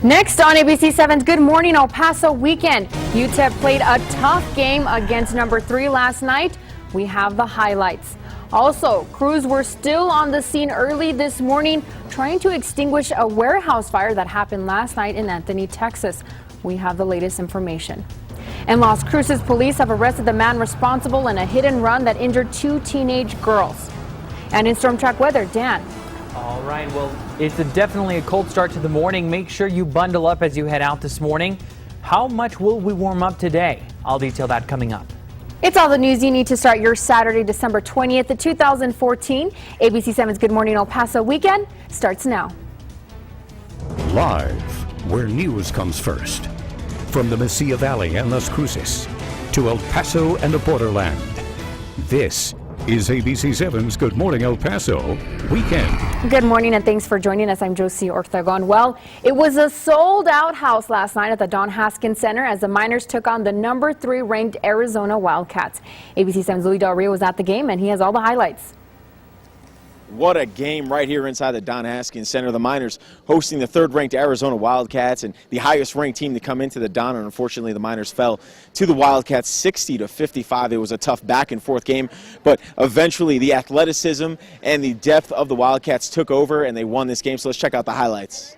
Next on ABC 7's Good Morning El Paso Weekend, UTEP played a tough game against number 3 last night. We have the highlights. Also, crews were still on the scene early this morning trying to extinguish a warehouse fire that happened last night in Anthony, Texas. We have the latest information. And Las Cruces police have arrested the man responsible in a hit and run that injured 2 teenage girls. And in storm track weather, Dan. All right, well, it's definitely a cold start to the morning. Make sure you bundle up as you head out this morning. How much will we warm up today? I'll detail that coming up. It's all the news you need to start your Saturday, December 20th, 2014. ABC 7's Good Morning El Paso Weekend starts now. Live, where news comes first. From the Mesilla Valley and Las Cruces to El Paso and the borderland. This is ABC 7's Good Morning El Paso Weekend. Good morning and thanks for joining us. I'm Josie Ortegon. Well, it was a sold-out house last night at the Don Haskins Center as the Miners took on the number 3 ranked Arizona Wildcats. ABC 7's Luis Del Rio was at the game and he has all the highlights. What a game right here inside the Don Haskins Center. The Miners hosting the 3rd-ranked Arizona Wildcats and the highest-ranked team to come into the Don. And unfortunately, the Miners fell to the Wildcats 60-55. It was a tough back-and-forth game, but eventually the athleticism and the depth of the Wildcats took over and they won this game. So let's check out the highlights.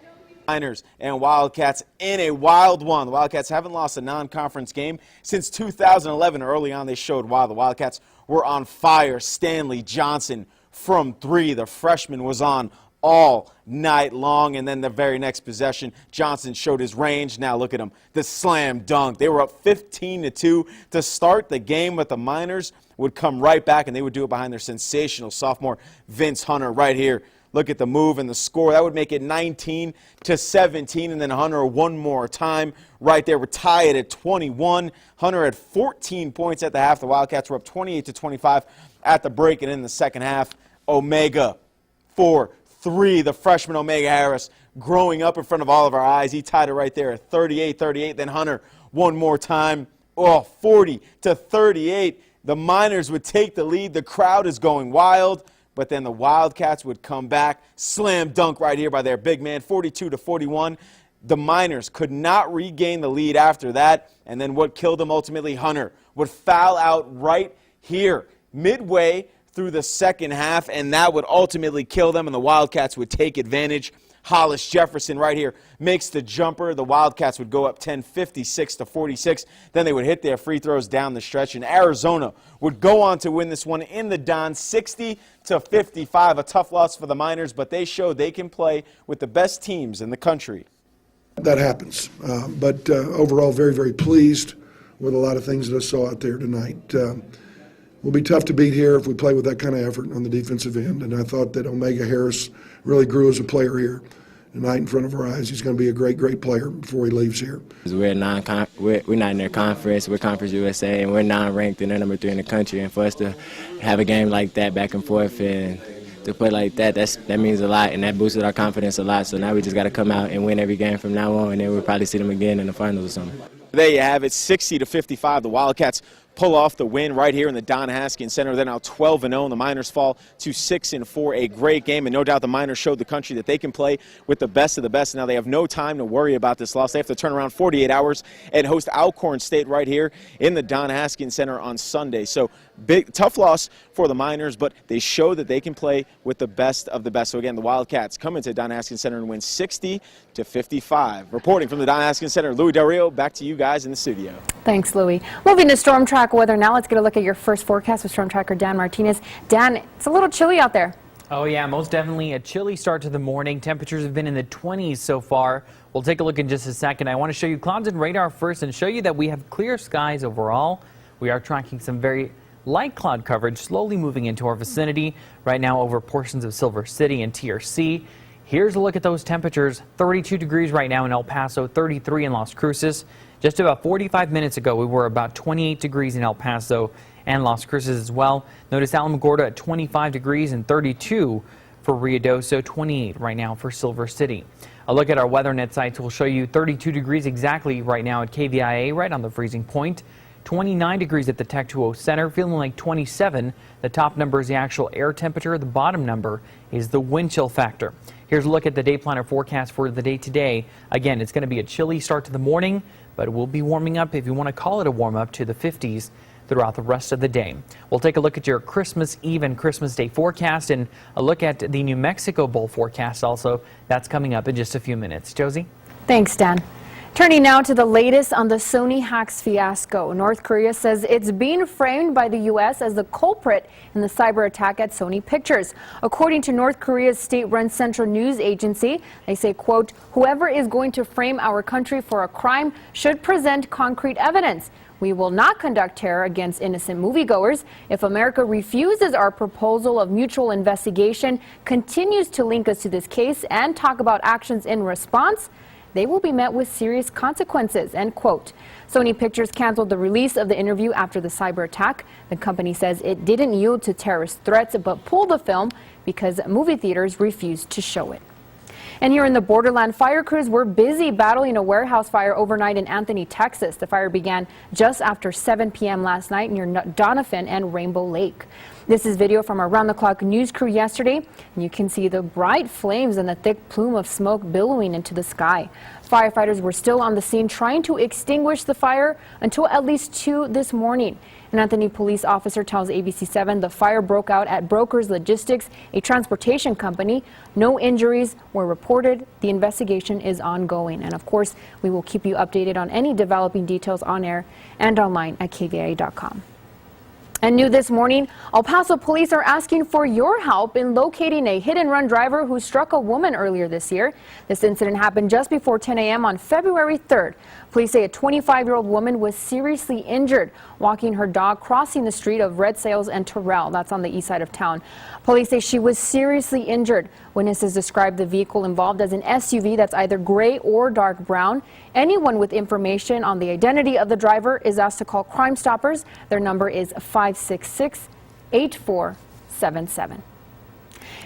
Miners and Wildcats in a wild one. The Wildcats haven't lost a non-conference game since 2011. Early on, they showed why. The Wildcats were on fire. Stanley Johnson from 3. The freshman was on all night long, and then the very next possession, Johnson showed his range. Now look at him, the slam dunk. They were up 15-2 to start the game, but the Miners would come right back, and they would do it behind their sensational sophomore Vince Hunter right here. Look at the move and the score. That would make it 19-17, and then Hunter one more time right there. We're tied at 21. Hunter had 14 points at the half. The Wildcats were up 28-25 at the break, and in the second half, Omega for 3. The freshman Omega Harris growing up in front of all of our eyes. He tied it right there at 38-38. Then Hunter one more time. Oh, 40-38. The Miners would take the lead. The crowd is going wild. But then the Wildcats would come back. Slam dunk right here by their big man, 42-41. The Miners could not regain the lead after that. And then what killed them ultimately, Hunter would foul out right here midway through the second half, and that would ultimately kill them, and the Wildcats would take advantage. Hollis Jefferson right here makes the jumper. The Wildcats would go up 10, 56-46. Then they would hit their free throws down the stretch, and Arizona would go on to win this one in the Don 60-55. A tough loss for the Miners, but they showed they can play with the best teams in the country. That happens, but overall very, very pleased with a lot of things that I saw out there tonight. Will be tough to beat here if we play with that kind of effort on the defensive end, and I thought that Omega Harris really grew as a player here tonight in front of our eyes. He's going to be a great, great player before he leaves here. We're not in their conference. We're Conference USA, and we're non-ranked, and they're number 3 in the country. And for us to have a game like that back and forth and to play like that, that means a lot, and that boosted our confidence a lot. So now we just got to come out and win every game from now on, and then we'll probably see them again in the finals or something. There you have it, 60-55. The Wildcats pull off the win right here in the Don Haskins Center. They're now 12-0, and the Miners fall to 6-4. A great game, and no doubt the Miners showed the country that they can play with the best of the best. Now they have no time to worry about this loss. They have to turn around 48 hours and host Alcorn State right here in the Don Haskins Center on Sunday. So big, tough loss for the Miners, but they show that they can play with the best of the best. So again, the Wildcats come into Don Haskins Center and win 60-55. Reporting from the Don Haskins Center, Luis Del Rio, back to you guys in the studio. Thanks, Louis. Moving to storm track weather now. Let's get a look at your first forecast with storm tracker Dan Martinez. Dan, it's a little chilly out there. Oh yeah, most definitely a chilly start to the morning. Temperatures have been in the 20s so far. We'll take a look in just a second. I want to show you clouds and radar first and show you that we have clear skies overall. We are tracking some very light cloud coverage slowly moving into our vicinity right now over portions of Silver City and TRC. Here's a look at those temperatures. 32 degrees right now in El Paso, 33 in Las Cruces. Just about 45 minutes ago, we were about 28 degrees in El Paso and Las Cruces as well. Notice Alamogordo at 25 degrees and 32 for Ruidoso, 28 right now for Silver City. A look at our WeatherNet sites will show you 32 degrees exactly right now at KVIA, right on the freezing point. 29 degrees at the Tech 2O Center, feeling like 27. The top number is the actual air temperature. The bottom number is the wind chill factor. Here's a look at the day planner forecast for the day today. Again, it's going to be a chilly start to the morning, but it will be warming up, if you want to call it a warm up, to the 50s throughout the rest of the day. We'll take a look at your Christmas Eve and Christmas Day forecast and a look at the New Mexico Bowl forecast also. That's coming up in just a few minutes. Josie? Thanks, Dan. Turning now to the latest on the Sony hacks fiasco. North Korea says it's being framed by the U.S. as the culprit in the cyber attack at Sony Pictures. According to North Korea's state-run Central News Agency, they say, quote, whoever is going to frame our country for a crime should present concrete evidence. We will not conduct terror against innocent moviegoers. If America refuses our proposal of mutual investigation, continues to link us to this case, and talk about actions in response, they will be met with serious consequences, end quote. Sony Pictures canceled the release of the interview after the cyber attack. The company says it didn't yield to terrorist threats but pulled the film because movie theaters refused to show it. And here in the borderland, fire crews were busy battling a warehouse fire overnight in Anthony, Texas. The fire began just after 7 p.m. last night near Donovan and Rainbow Lake. This is video from our round-the-clock news crew yesterday, and you can see the bright flames and the thick plume of smoke billowing into the sky. Firefighters were still on the scene trying to extinguish the fire until at least 2 this morning. An Anthony police officer tells ABC7 the fire broke out at Brokers Logistics, a transportation company. No injuries were reported. The investigation is ongoing. And of course, we will keep you updated on any developing details on air and online at KVIA.com. And new this morning, El Paso police are asking for your help in locating a hit-and-run driver who struck a woman earlier this year. This incident happened just before 10 a.m. on February 3rd. Police say a 25-year-old woman was seriously injured walking her dog crossing the street of Red Sails and Terrell. That's on the east side of town. Police say she was seriously injured. Witnesses described the vehicle involved as an SUV that's either gray or dark brown. Anyone with information on the identity of the driver is asked to call Crime Stoppers. Their number is 566-8477.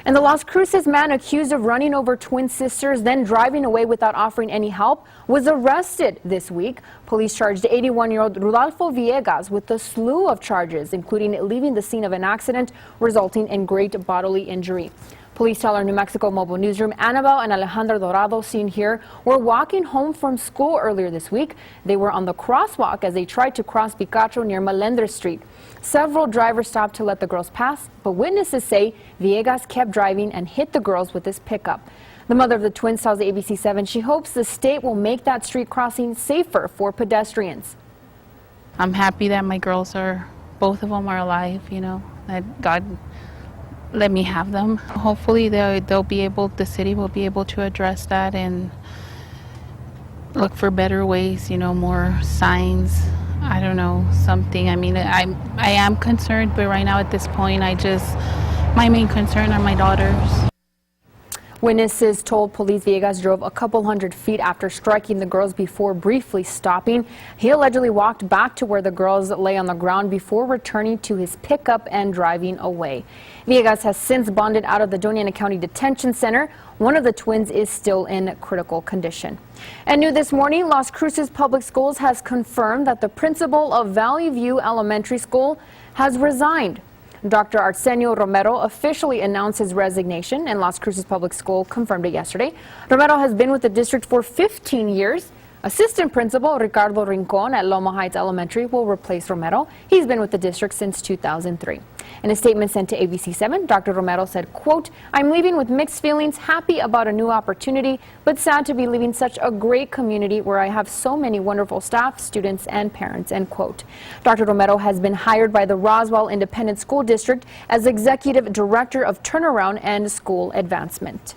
And the Las Cruces man accused of running over twin sisters, then driving away without offering any help, was arrested this week. Police charged 81-year-old Rodolfo Villegas with a slew of charges, including leaving the scene of an accident resulting in great bodily injury. Police tell our New Mexico Mobile Newsroom Annabelle and Alejandro Dorado, seen here, were walking home from school earlier this week. They were on the crosswalk as they tried to cross Picacho near Melendez Street. Several drivers stopped to let the girls pass, but witnesses say Villegas kept driving and hit the girls with his pickup. The mother of the twins tells ABC7 she hopes the state will make that street crossing safer for pedestrians. I'm happy that my girls both of them are alive, that God let me have them. Hopefully the city will be able to address that and look for better ways, more signs. I don't know, something. I mean, I am concerned, but right now at this point, my main concern are my daughters. Witnesses told police Villegas drove a couple hundred feet after striking the girls before briefly stopping. He allegedly walked back to where the girls lay on the ground before returning to his pickup and driving away. Villegas has since bonded out of the Doña Ana County Detention Center. One of the twins is still in critical condition. And new this morning, Las Cruces Public Schools has confirmed that the principal of Valley View Elementary School has resigned. Dr. Arsenio Romero officially announced his resignation, and Las Cruces Public School confirmed it yesterday. Romero has been with the district for 15 years. Assistant Principal Ricardo Rincon at Loma Heights Elementary will replace Romero. He's been with the district since 2003. In a statement sent to ABC7, Dr. Romero said, quote, I'm leaving with mixed feelings, happy about a new opportunity, but sad to be leaving such a great community where I have so many wonderful staff, students, and parents, end quote. Dr. Romero has been hired by the Roswell Independent School District as Executive Director of Turnaround and School Advancement.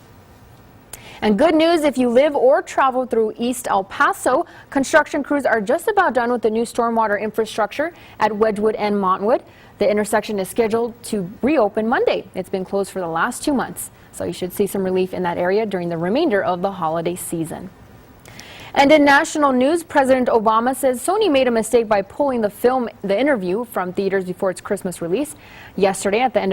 And good news if you live or travel through East El Paso. Construction crews are just about done with the new stormwater infrastructure at Wedgwood and Montwood. The intersection is scheduled to reopen Monday. It's been closed for the last 2 months, so you should see some relief in that area during the remainder of the holiday season. And in national news, President Obama says Sony made a mistake by pulling the interview from theaters before its Christmas release. Yesterday, at the end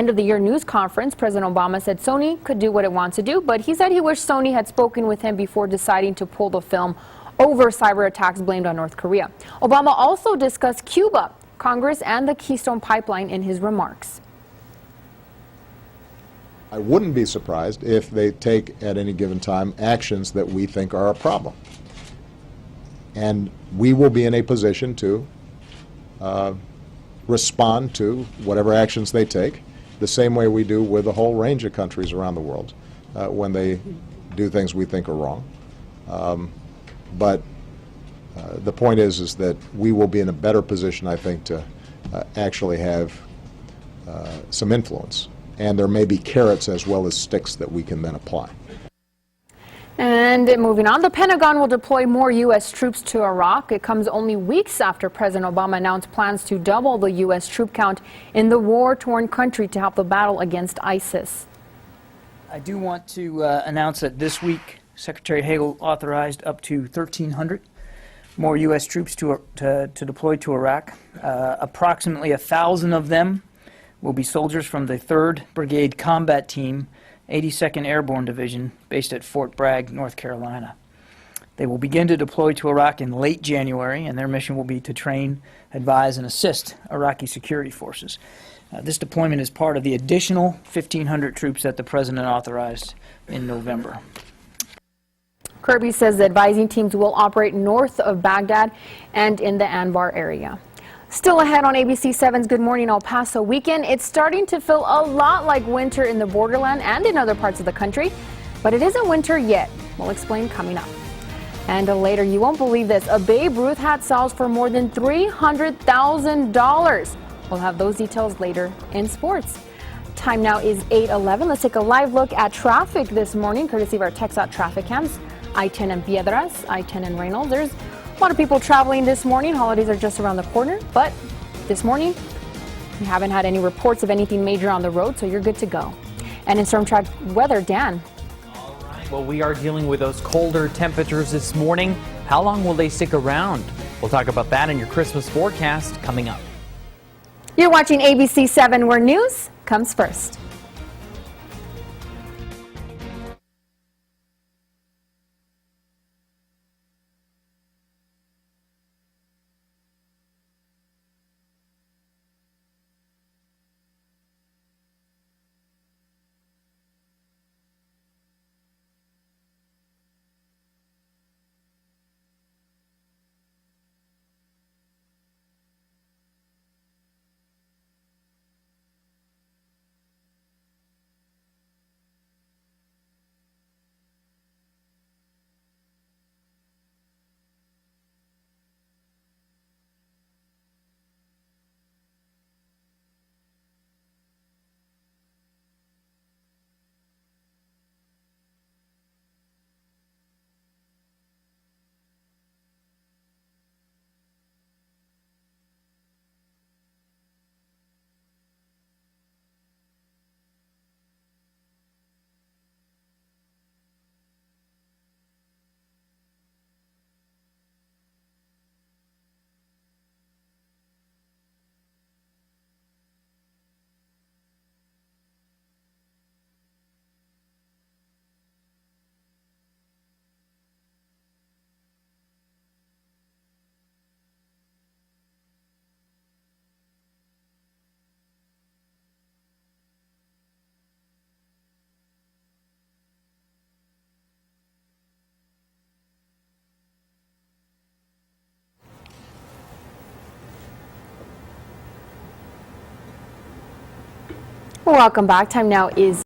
of the year news conference, President Obama said Sony could do what it wants to do, but he said he wished Sony had spoken with him before deciding to pull the film over cyber attacks blamed on North Korea. Obama also discussed Cuba, Congress, and the Keystone Pipeline in his remarks. I wouldn't be surprised if they take, at any given time, actions that we think are a problem. And we will be in a position to respond to whatever actions they take, the same way we do with a whole range of countries around the world when they do things we think are wrong. But the point is that we will be in a better position, I think, to actually have some influence. And there may be carrots as well as sticks that we can then apply. And moving on, the Pentagon will deploy more U.S. troops to Iraq. It comes only weeks after President Obama announced plans to double the U.S. troop count in the war-torn country to help the battle against ISIS. I do want to announce that this week, Secretary Hagel authorized up to 1,300 more U.S. troops to deploy to Iraq. Approximately 1,000 of them will be soldiers from the 3rd Brigade Combat Team, 82nd Airborne Division, based at Fort Bragg, North Carolina. They will begin to deploy to Iraq in late January, and their mission will be to train, advise, and assist Iraqi security forces. This deployment is part of the additional 1,500 troops that the President authorized in November. Kirby says the advising teams will operate north of Baghdad and in the Anbar area. Still ahead on ABC 7's Good Morning El Paso weekend, it's starting to feel a lot like winter in the borderland and in other parts of the country, but it isn't winter yet. We'll explain coming up. And later, you won't believe this, a Babe Ruth hat sells for more than $300,000. We'll have those details later in sports. Time now is 8:11. Let's take a live look at traffic this morning, courtesy of our TxDOT traffic cams. I-10 in Piedras, I-10 in Reynolds. There's a lot of people traveling this morning. Holidays are just around the corner, but this morning we haven't had any reports of anything major on the road, so you're good to go. And in storm track weather, Dan. All right. Well, we are dealing with those colder temperatures this morning. How long will they stick around? We'll talk about that in your Christmas forecast coming up. You're watching ABC 7, where news comes first. Welcome back. Time now is